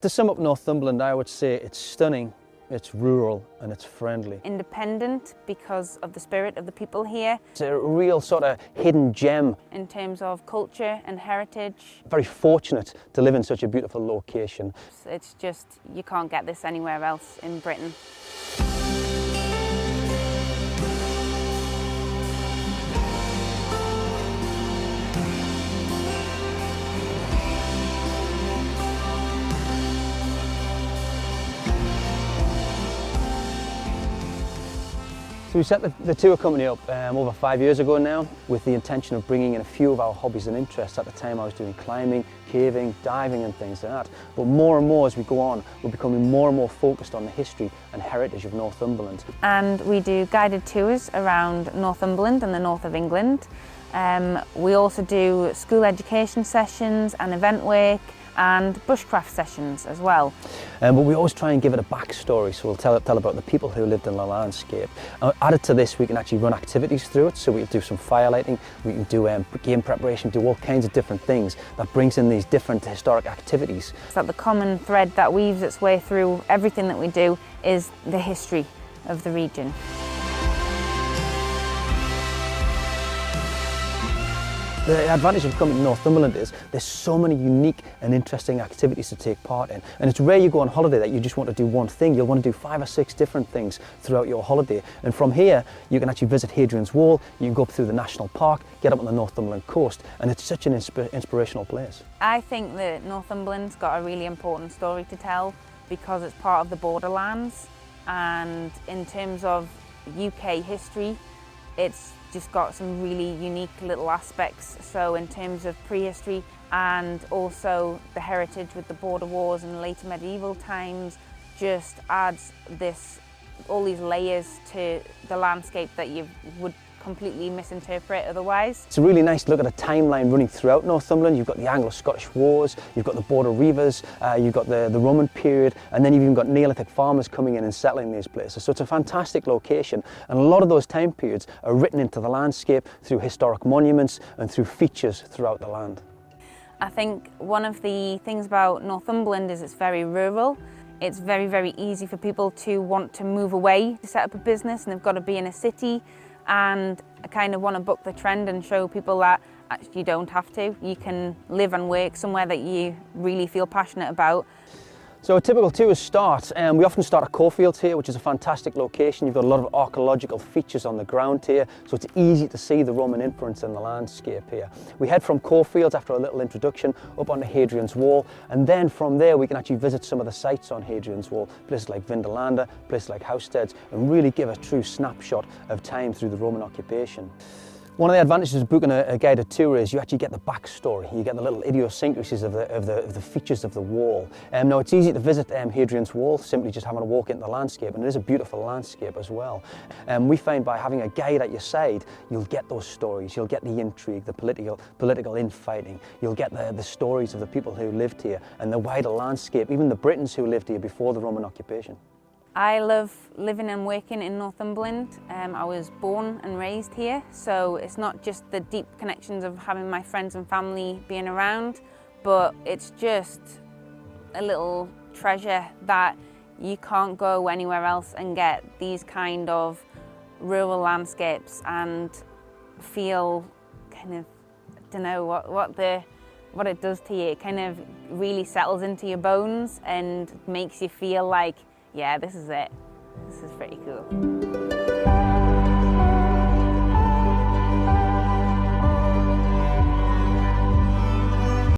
To sum up Northumberland, I would say it's stunning, it's rural and it's friendly. Independent because of the spirit of the people here. It's a real sort of hidden gem. In terms of culture and heritage. Very fortunate to live in such a beautiful location. It's just, you can't get this anywhere else in Britain. So we set the tour company up over 5 years ago now with the intention of bringing in a few of our hobbies and interests. At the time I was doing climbing, caving, diving and things like that. But more and more as we go on, we're becoming more and more focused on the history and heritage of Northumberland. And we do guided tours around Northumberland and the north of England. We also do school education sessions and event work and bushcraft sessions as well. But we always try and give it a backstory, so we'll tell about the people who lived in the landscape. Added to this, we can actually run activities through it, so we can do some firelighting, we can do game preparation, do all kinds of different things that brings in these different historic activities. So the common thread that weaves its way through everything that we do is the history of the region. The advantage of coming to Northumberland is there's so many unique and interesting activities to take part in. And it's rare you go on holiday that you just want to do one thing. You'll want to do 5 or 6 different things throughout your holiday. And from here, you can actually visit Hadrian's Wall, you can go up through the National Park, get up on the Northumberland coast, and it's such an inspirational place. I think that Northumberland's got a really important story to tell because it's part of the borderlands. And in terms of UK history, it's just got some really unique little aspects. So in terms of prehistory and also the heritage with the border wars and later medieval times, just adds all these layers to the landscape that you would completely misinterpret otherwise. It's a really nice to look at a timeline running throughout Northumberland. You've got the Anglo-Scottish Wars, you've got the Border Reivers, you've got the Roman period, and then you've even got Neolithic farmers coming in and settling these places. So it's a fantastic location, and a lot of those time periods are written into the landscape through historic monuments and through features throughout the land. I think one of the things about Northumberland is it's very rural. It's very, very easy for people to want to move away to set up a business, and they've got to be in a city. And I kind of want to buck the trend and show people that actually you don't have to. You can live and work somewhere that you really feel passionate about. So a typical tours start, we often start at Caulfields here, which is a fantastic location. You've got a lot of archaeological features on the ground here, so it's easy to see the Roman influence in the landscape here. We head from Caulfields after a little introduction up onto Hadrian's Wall, and then from there we can actually visit some of the sites on Hadrian's Wall, places like Vindolanda, places like Housesteads, and really give a true snapshot of time through the Roman occupation. One of the advantages of booking a guided tour is you actually get the backstory. You get the little idiosyncrasies of the features of the wall. Now it's easy to visit Hadrian's Wall, simply just having a walk into the landscape, and it is a beautiful landscape as well. We find by having a guide at your side, you'll get those stories, you'll get the intrigue, the political infighting, you'll get the stories of the people who lived here and the wider landscape, even the Britons who lived here before the Roman occupation. I love living and working in Northumberland. I was born and raised here, so it's not just the deep connections of having my friends and family being around, but it's just a little treasure that you can't go anywhere else and get these kind of rural landscapes and feel kind of, I don't know what it does to you. It kind of really settles into your bones and makes you feel like, yeah, this is it. This is pretty cool.